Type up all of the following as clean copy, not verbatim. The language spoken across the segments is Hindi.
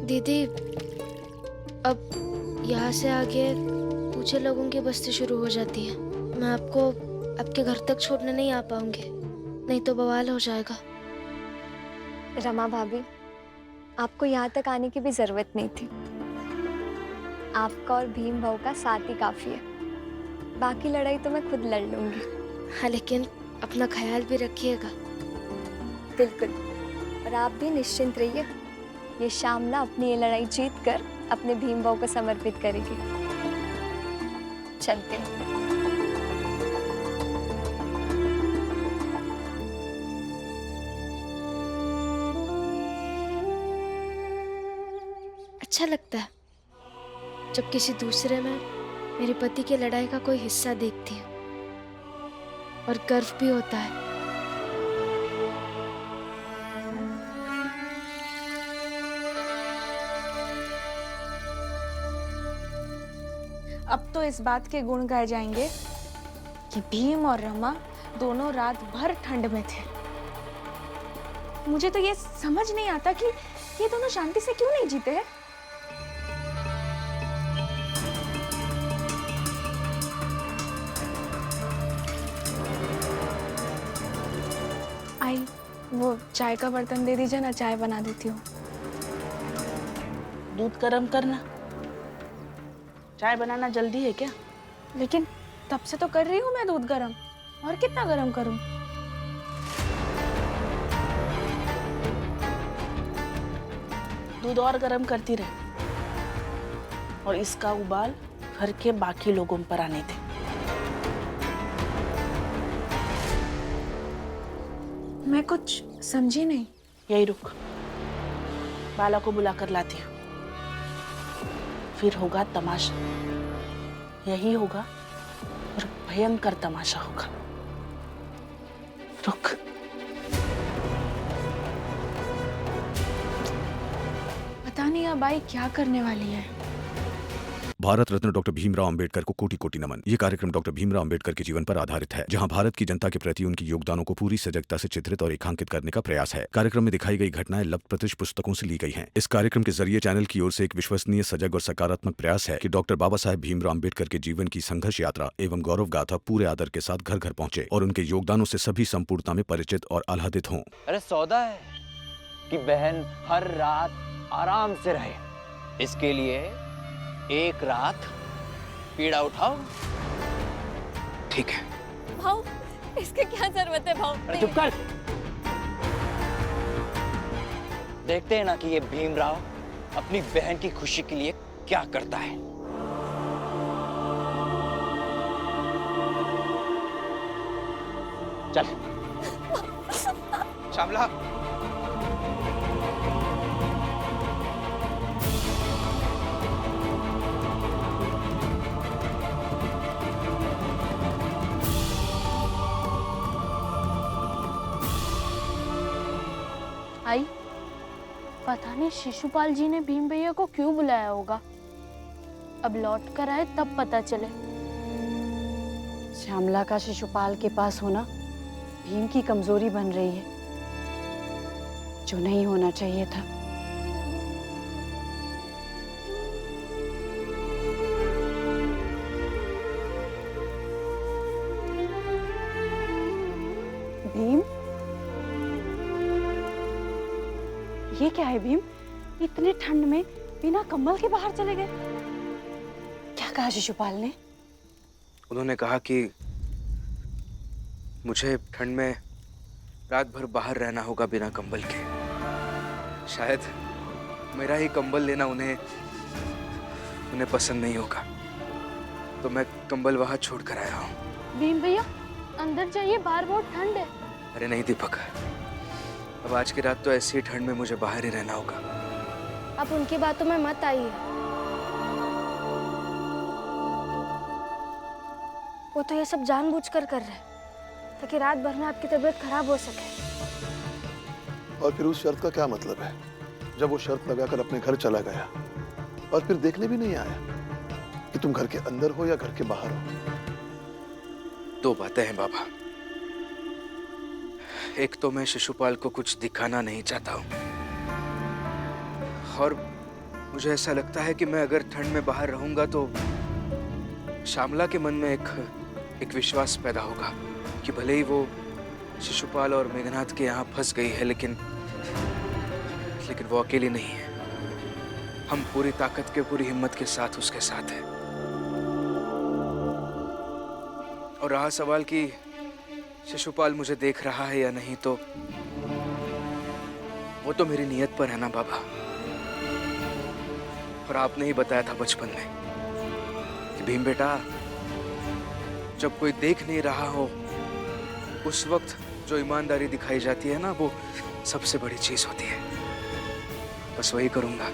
दीदी, अब यहाँ से आगे कुछ लोगों की बस्ती शुरू हो जाती है। मैं आपको आपके घर तक छोड़ने नहीं आ पाऊंगी, नहीं तो बवाल हो जाएगा। रमा भाभी, आपको यहाँ तक आने की भी जरूरत नहीं थी। आपका और भीम भाऊ का साथ ही काफी है। बाकी लड़ाई तो मैं खुद लड़ लूंगी। हाँ, लेकिन अपना ख्याल भी रखिएगा। बिल्कुल। और आप भी निश्चिंत रहिए, ये श्यामला अपनी ये लड़ाई जीत कर अपने भीम भाऊ को समर्पित करेगी। चलते हैं। अच्छा लगता है जब किसी दूसरे में मेरे पति की लड़ाई का कोई हिस्सा देखती है, और गर्व भी होता है। अब तो इस बात के गुण गाए जाएंगे कि भीम और रमा दोनों रात भर ठंड में थे। मुझे तो ये समझ नहीं आता कि ये दोनों शांति से क्यों नहीं जीते हैं। आई, वो चाय का बर्तन दे दीजिए ना, चाय बना देती हूँ। दूध गरम करना। चाय बनाना जल्दी है क्या? लेकिन तब से तो कर रही हूँ मैं दूध गरम, और कितना गरम करूँ? दूध और गरम करती रहे, और इसका उबाल घर के बाकी लोगों पर आने दे। मैं कुछ समझी नहीं। यही रुक, बाला को बुला कर लाती हूँ। फिर होगा तमाशा, यही होगा, और भयंकर तमाशा होगा। रुक। पता नहीं अब आई क्या करने वाली है। भारत रत्न डॉक्टर भीमराव अंबेडकर को कोटि कोटि नमन। ये कार्यक्रम डॉक्टर भीमराव अंबेडकर के जीवन पर आधारित है, जहां भारत की जनता के प्रति उनके योगदानों को पूरी सजगता से चित्रित और रेखांकित करने का प्रयास है। कार्यक्रम में दिखाई गई घटनाएं लब्ध पुस्तकों से ली गई हैं। इस कार्यक्रम के जरिए चैनल की ओर से एक विश्वसनीय, सजग और सकारात्मक प्रयास है कि डॉक्टर बाबा साहेब भीमराव अंबेडकर के जीवन की संघर्ष यात्रा एवं गौरव गाथा पूरे आदर के साथ घर घर पहुंचे और उनके योगदानों से सभी संपूर्णता में परिचित और आह्लादित हों। अरे सौदा है कि बहन हर रात आराम से रहे, इसके लिए एक रात पीड़ा उठाओ। ठीक है। भाऊ, इसके क्या जरूरत है भाऊ? अरे चुप कर। देखते हैं ना कि ये भीमराव अपनी बहन की खुशी के लिए क्या करता है। चल। श्यामला, आई, पता नहीं शिशुपाल जी ने भीम भैया को क्यों बुलाया होगा। अब लौट कर आए तब पता चले। श्यामला का शिशुपाल के पास होना भीम की कमजोरी बन रही है, जो नहीं होना चाहिए था। भीम, ये क्या है भीम? इतने ठंड में बिना कंबल के बाहर चले गए। क्या कहा शिशुपाल ने? उन्होंने कहा कि मुझे ठंड में रात भर बाहर रहना होगा बिना कंबल के। शायद मेरा ही कंबल लेना उन्हें पसंद नहीं होगा, तो मैं कंबल वहां छोड़ कर आया हूँ। भीम भैया अंदर जाइए, बाहर बहुत ठंड है। अरे नहीं दीपक, अब आज की रात तो ऐसी ही ठंड में मुझे बाहर ही रहना होगा। आप उनकी बातों में मत आइए। वो तो ये सब जानबूझकर कर रहे हैं ताकि रात भर में आपकी तबीयत खराब हो सके। और फिर उस शर्त का क्या मतलब है, जब वो शर्त लगाकर अपने घर चला गया और फिर देखने भी नहीं आया? कि तुम घर के अंदर हो या घर के बाहर हो। दो बातें हैं बाबा। एक तो मैं शिशुपाल को कुछ दिखाना नहीं चाहता हूं, और मुझे ऐसा लगता है कि मैं अगर ठंड में बाहर रहूंगा तो श्यामला के मन में एक विश्वास पैदा होगा कि भले ही वो शिशुपाल और मेघनाथ के यहाँ फंस गई है, लेकिन वो अकेली नहीं है। हम पूरी ताकत के, पूरी हिम्मत के साथ उसके साथ हैं। और रहा सवाल कि शिशुपाल मुझे देख रहा है या नहीं, तो वो तो मेरी नीयत पर है ना बाबा। और आपने ही बताया था बचपन में कि भीम बेटा, जब कोई देख नहीं रहा हो उस वक्त जो ईमानदारी दिखाई जाती है ना, वो सबसे बड़ी चीज होती है। बस वही करूंगा।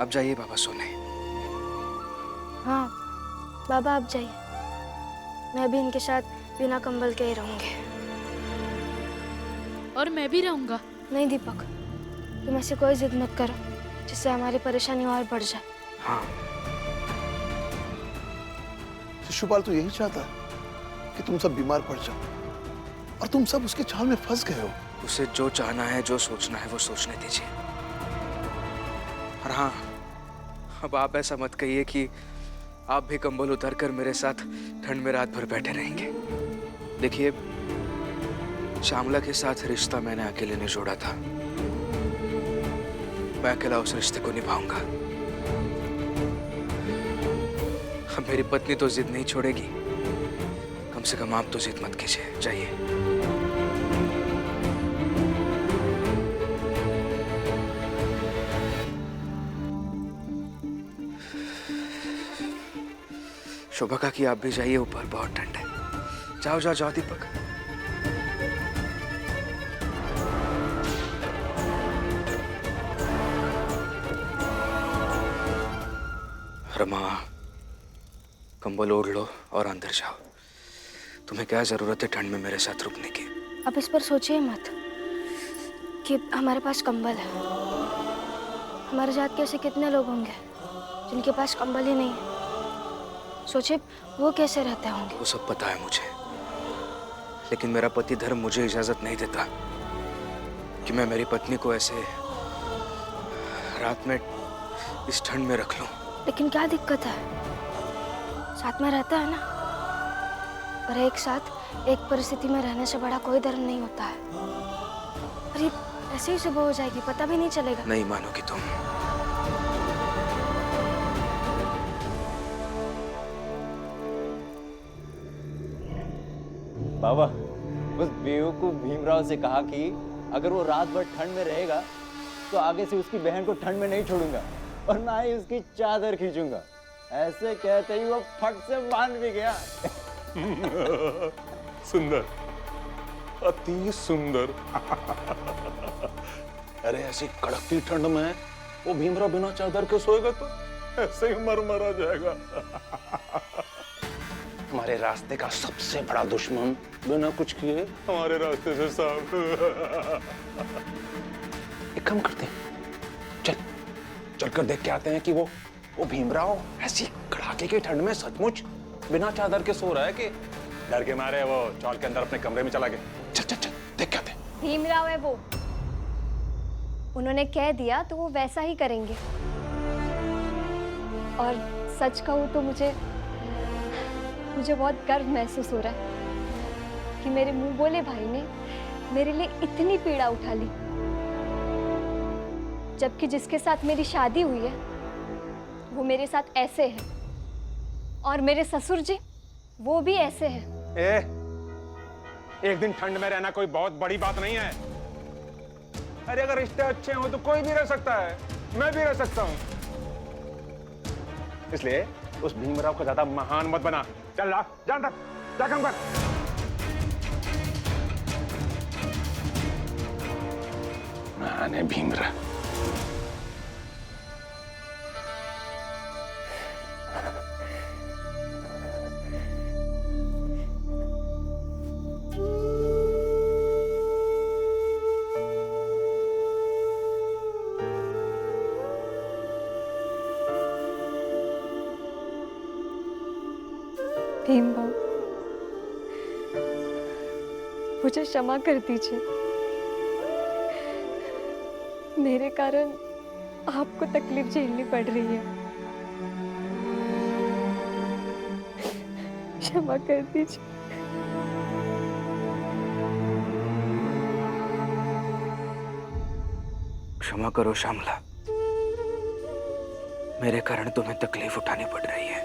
अब जाइए बाबा सोने। हाँ बाबा आप जाइए, मैं भी इनके साथ बिना कंबल के ही रहूंगी। और मैं भी रहूंगा। नहीं दीपक, तुम ऐसे कोई जिद मत करो जिससे हमारी परेशानी और बढ़ जाए। हाँ, शिशुपाल तो यही चाहता है कि तुम सब बीमार पड़ जाओ, और तुम सब उसके चाल में फंस गए हो। उसे जो चाहना है, जो सोचना है, वो सोचने दीजिए। और हाँ, अब आप ऐसा मत कहिए कि आप भी कंबल उतारकर मेरे साथ ठंड में रात भर बैठे रहेंगे। देखिए, श्यामला के साथ रिश्ता मैंने अकेले नहीं जोड़ा था। मैं अकेला उस रिश्ते को निभाऊंगा। अब मेरी पत्नी तो जिद नहीं छोड़ेगी, कम से कम आप तो जिद मत कीजिए। जाइए। शोभा का कि आप भी जाइए, ऊपर बहुत ठंड है। जाओ जाओ जाओ दीपक। रमा, कंबल ओढ़ लो और अंदर जाओ। तुम्हें क्या जरूरत है ठंड में मेरे साथ रुकने की? आप इस पर सोचिए मत कि हमारे पास कंबल है। हमारे जात के ऐसे कितने लोग होंगे जिनके पास कंबल ही नहीं है। सोचिए वो कैसे रहते होंगे। वो सब पता है मुझे, लेकिन मेरा पति धर्म मुझे इजाजत नहीं देता कि मैं मेरी पत्नी को ऐसे रात में इस ठंड में रख लूं। लेकिन क्या दिक्कत है, साथ में रहता है ना। और एक साथ एक परिस्थिति में रहने से बड़ा कोई धर्म नहीं होता है। अरे ऐसे ही सुबह हो जाएगी, पता भी नहीं चलेगा। नहीं मानोगी तुम। बाबा, उस बेवकूफ भीमराव से कहा कि अगर वो रात भर ठंड में रहेगा तो आगे से उसकी बहन को ठंड में नहीं छोड़ूंगा और ना ही उसकी चादर खींचूंगा। ऐसे कहते ही वो फट से मान भी गया। सुंदर, अति सुंदर। अरे ऐसी कड़कती ठंड में वो भीमराव बिना चादर के सोएगा तो ऐसे ही मर जाएगा। हमारे रास्ते का सबसे बड़ा दुश्मन बिना कुछ किए हमारे रास्ते से साफ। एक काम करते हैं, चल कर देख के आते हैं कि वो भीमराव ऐसी कड़ाके की ठंड में सचमुच बिना चादर के सो रहा है कि डर के मारे वो चौल के अंदर अपने कमरे में चला गया। चल देख के आते हैं। भीमराव है वो, उन्होंने कह दिया तो वो वैसा ही करेंगे। और सच कहूं तो मुझे बहुत गर्व महसूस हो रहा है कि मेरे मुंह बोले भाई ने मेरे लिए इतनी पीड़ा उठा ली, जबकि जिसके साथ मेरी शादी हुई है वो मेरे साथ ऐसे है, और मेरे ससुर जी वो भी ऐसे हैं। एक दिन ठंड में रहना कोई बहुत बड़ी बात नहीं है। अरे अगर रिश्ते अच्छे हो तो कोई भी रह सकता है, मैं भी रह सकता हूं। इसलिए उस भीमराव को ज्यादा महान मत बना। चल जा अंदर, जा काम कर। महान है भीमराव। भीम भाऊ, मुझे क्षमा कर दीजिए। मेरे कारण आपको तकलीफ झेलनी पड़ रही है। क्षमा कर दीजिए। क्षमा करो श्यामला, मेरे कारण तुम्हें तकलीफ उठानी पड़ रही है।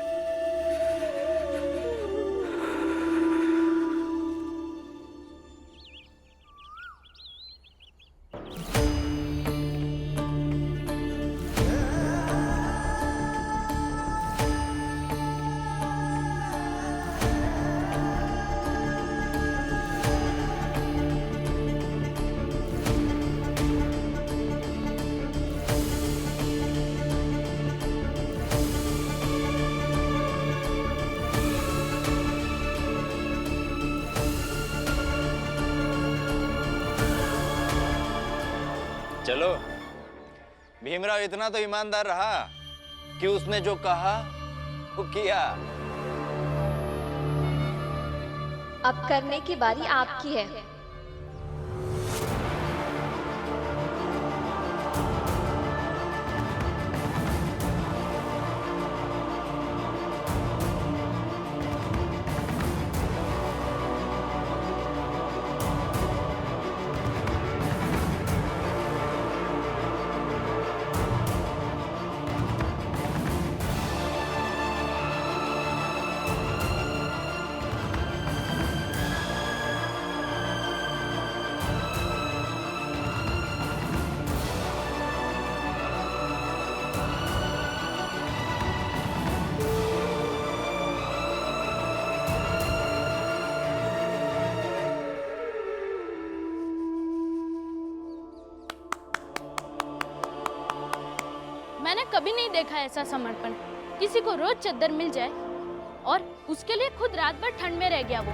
चलो, भीमराव इतना तो ईमानदार रहा कि उसने जो कहा वो किया। अब करने की बारी आपकी है। मैंने कभी नहीं देखा ऐसा समर्पण। किसी को रोज चद्दर मिल जाए और उसके लिए खुद रात भर ठंड में रह गया वो।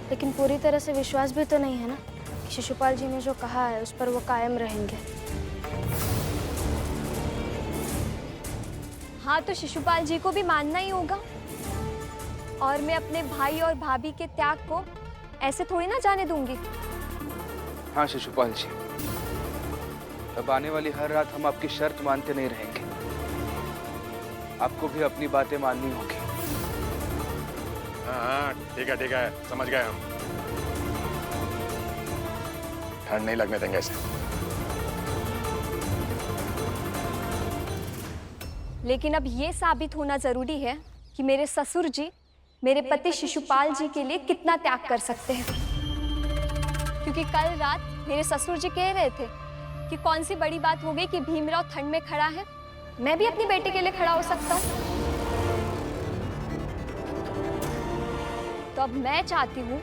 लेकिन पूरी तरह से विश्वास भी तो नहीं है ना कि शिशुपाल जी ने जो कहा है उस पर वो कायम रहेंगे। हाँ, तो शिशुपाल जी को भी मानना ही होगा। और मैं अपने भाई और भाभी के त्याग को ऐसे थोड़ी ना जाने दूंगी। हाँ शिशुपाल जी, अब आने वाली हर रात हम आपकी शर्त मानते नहीं रहेंगे। आपको भी अपनी बातें माननी होगी। हाँ ठीक है, समझ गए हम। ठंड नहीं लगने देंगे इसे। लेकिन अब ये साबित होना जरूरी है कि मेरे ससुर जी मेरे पति शिशुपाल जी के लिए कितना त्याग कर सकते हैं। क्योंकि कल रात मेरे ससुर जी कह रहे थे कि कौन सी बड़ी बात हो गई कि भीमराव ठंड में खड़ा है, मैं भी अपनी बेटी के लिए खड़ा हो सकता हूँ। तो अब मैं चाहती हूँ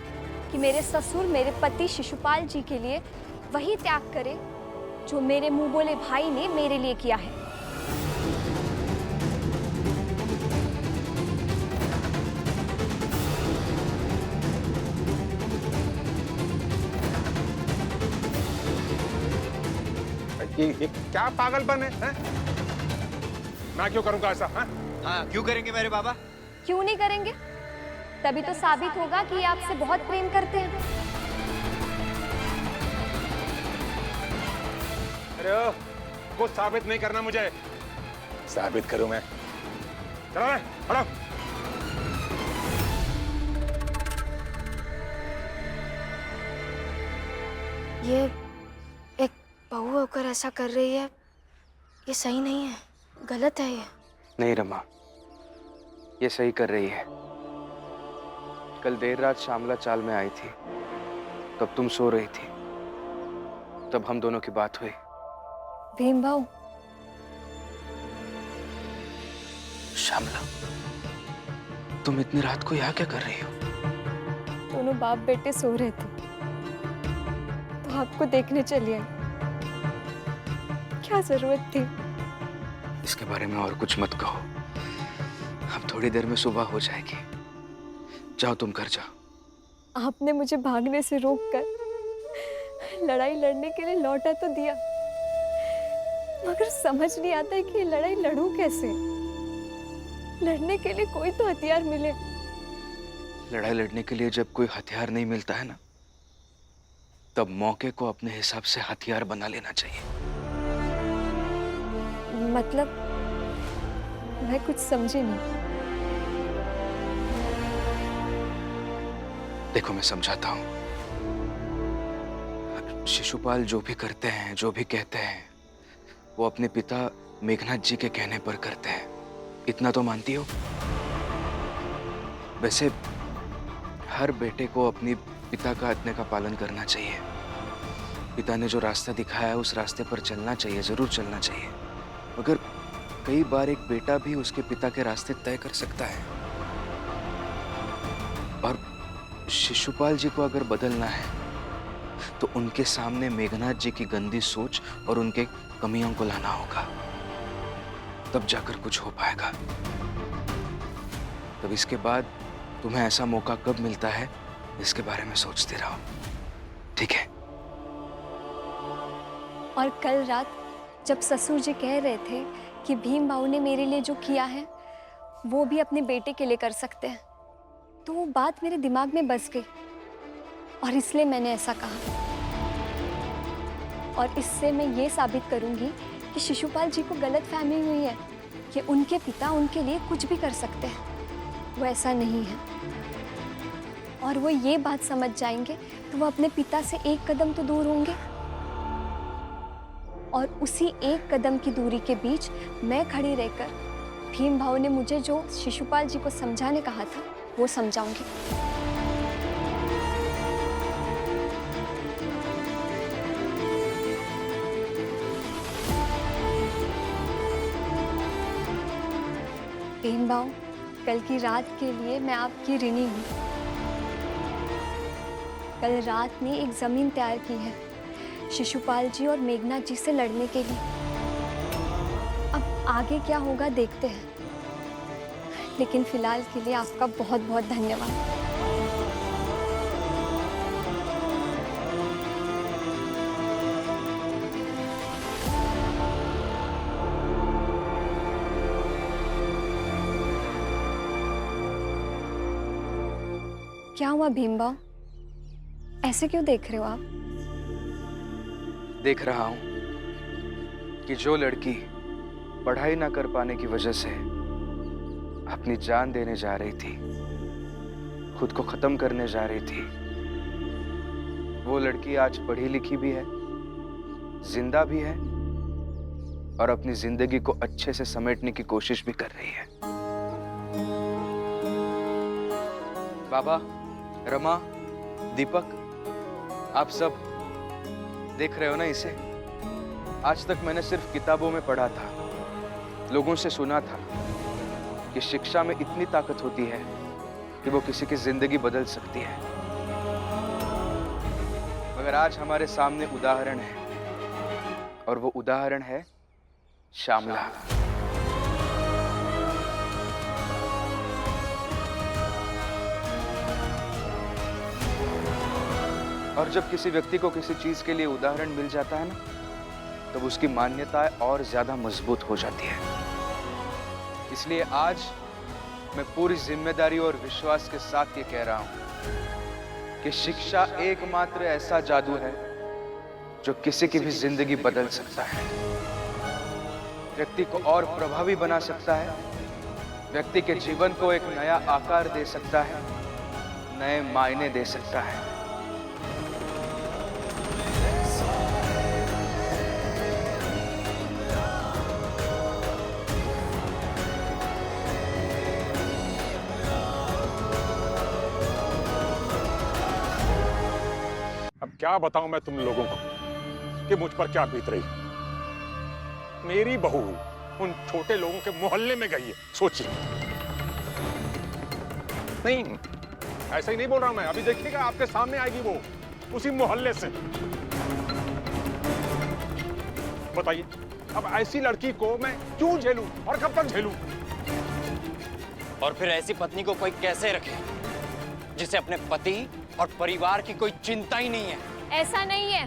कि मेरे ससुर मेरे पति शिशुपाल जी के लिए वही त्याग करे जो मेरे मुंह बोले भाई ने मेरे लिए किया है। ये क्या पागलपन है? मैं क्यों करूंगा ऐसा? हाँ, क्यों करेंगे मेरे बाबा? क्यों नहीं करेंगे? तभी तो साबित होगा कि ये आपसे बहुत प्रेम करते हैं। अरे ओ, कुछ साबित नहीं करना मुझे। साबित करूं मैं? चलो रे, हटो। ये एक बहू होकर ऐसा कर रही है, ये सही नहीं है, गलत है ये। नहीं रमा, ये सही कर रही है। कल देर रात श्यामला चाल में आई थी, तब तुम सो रही थी, तब हम दोनों की बात हुई। भीम भाऊ, श्यामला, तुम इतनी रात को यहाँ क्या कर रही हो? दोनों बाप बेटे सो रहे थे तो आपको देखने चली आई। क्या जरूरत थी? इसके बारे में और कुछ मत कहो। अब थोड़ी देर में सुबह हो जाएगी। जाओ, तुम घर जाओ। आपने मुझे भागने से रोककर लड़ाई लड़ने के लिए लौटा तो दिया, मगर समझ नहीं आता है कि ये लड़ाई लड़ूं कैसे। लड़ने के लिए कोई तो हथियार मिले। लड़ाई लड़ने के लिए जब कोई हथियार नहीं मिलता है ना, तब मौके को अपने हिसाब से हथियार बना लेना चाहिए। मतलब मैं कुछ समझी नहीं। देखो मैं समझाता हूं। शिशुपाल जो भी करते हैं, जो भी कहते हैं, वो अपने पिता मेघनाथ जी के कहने पर करते हैं। इतना तो मानती हो? वैसे हर बेटे को अपनी पिता का आज्ञा का पालन करना चाहिए। पिता ने जो रास्ता दिखाया है उस रास्ते पर चलना चाहिए, जरूर चलना चाहिए। मगर कई बार एक बेटा भी उसके पिता के रास्ते तय कर सकता है। और शिशुपाल जी को अगर बदलना है तो उनके सामने मेघनाथ जी की गंदी सोच और उनके कमियों को लाना होगा, तब जाकर कुछ हो पाएगा। तब इसके बाद तुम्हें ऐसा मौका कब मिलता है इसके बारे में सोचते रहो, ठीक है? और कल रात जब ससुर जी कह रहे थे कि भीम बाऊ ने मेरे लिए जो किया है वो भी अपने बेटे के लिए कर सकते हैं, तो वो बात मेरे दिमाग में बस गई और इसलिए मैंने ऐसा कहा। और इससे मैं ये साबित करूंगी कि शिशुपाल जी को गलतफहमी हुई है कि उनके पिता उनके लिए कुछ भी कर सकते हैं। वो ऐसा नहीं है। और वो ये बात समझ जाएंगे तो वो अपने पिता से एक कदम तो दूर होंगे। और उसी एक कदम की दूरी के बीच मैं खड़ी रहकर भीम भाऊ ने मुझे जो शिशुपाल जी को समझाने कहा था वो समझाऊंगी। भीम भाऊ, कल की रात के लिए मैं आपकी ऋणी हूँ। कल रात ने एक जमीन तैयार की है शिशुपाल जी और मेघनाथ जी से लड़ने के लिए। अब आगे क्या होगा देखते हैं, लेकिन फिलहाल के लिए आपका बहुत बहुत धन्यवाद। क्या हुआ भीमबाऊ, ऐसे क्यों देख रहे हो आप? देख रहा हूं कि जो लड़की पढ़ाई ना कर पाने की वजह से अपनी जान देने जा रही थी, खुद को खत्म करने जा रही थी, वो लड़की आज पढ़ी लिखी भी है, जिंदा भी है और अपनी जिंदगी को अच्छे से समेटने की कोशिश भी कर रही है। बाबा, रमा, दीपक, आप सब देख रहे हो ना इसे? आज तक मैंने सिर्फ किताबों में पढ़ा था, लोगों से सुना था कि शिक्षा में इतनी ताकत होती है कि वो किसी की जिंदगी बदल सकती है। मगर आज हमारे सामने उदाहरण है, और वो उदाहरण है श्यामला। और जब किसी व्यक्ति को किसी चीज के लिए उदाहरण मिल जाता है ना, तब उसकी मान्यता और ज्यादा मजबूत हो जाती है। इसलिए आज मैं पूरी जिम्मेदारी और विश्वास के साथ ये कह रहा हूं कि शिक्षा एकमात्र ऐसा जादू है जो किसी की भी जिंदगी बदल सकता है, व्यक्ति को और प्रभावी बना सकता है, व्यक्ति के जीवन को एक नया आकार दे सकता है, नए मायने दे सकता है। अब क्या बताऊं मैं तुम लोगों को कि मुझ पर क्या बीत रही। मेरी बहू उन छोटे लोगों के मोहल्ले में गई है, सोचिए। नहीं, ऐसा ही नहीं बोल रहा मैं, अभी देखिएगा आपके सामने आएगी वो उसी मोहल्ले से। बताइए, अब ऐसी लड़की को मैं क्यों झेलूं और कब तक झेलूं? और फिर ऐसी पत्नी को कोई कैसे रखे जिसे अपने पति और परिवार की कोई चिंता ही नहीं है? ऐसा नहीं है।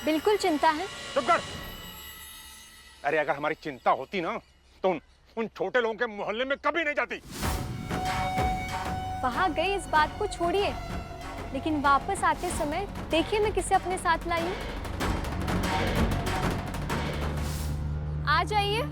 बिल्कुल चिंता है। चुप कर। अरे अगर हमारी चिंता होती ना तो उन छोटे लोगों के मोहल्ले में कभी नहीं जाती। वहां गई इस बात को छोड़िए, लेकिन वापस आते समय देखिए मैं किसे अपने साथ लाई हूं। आ जाइए।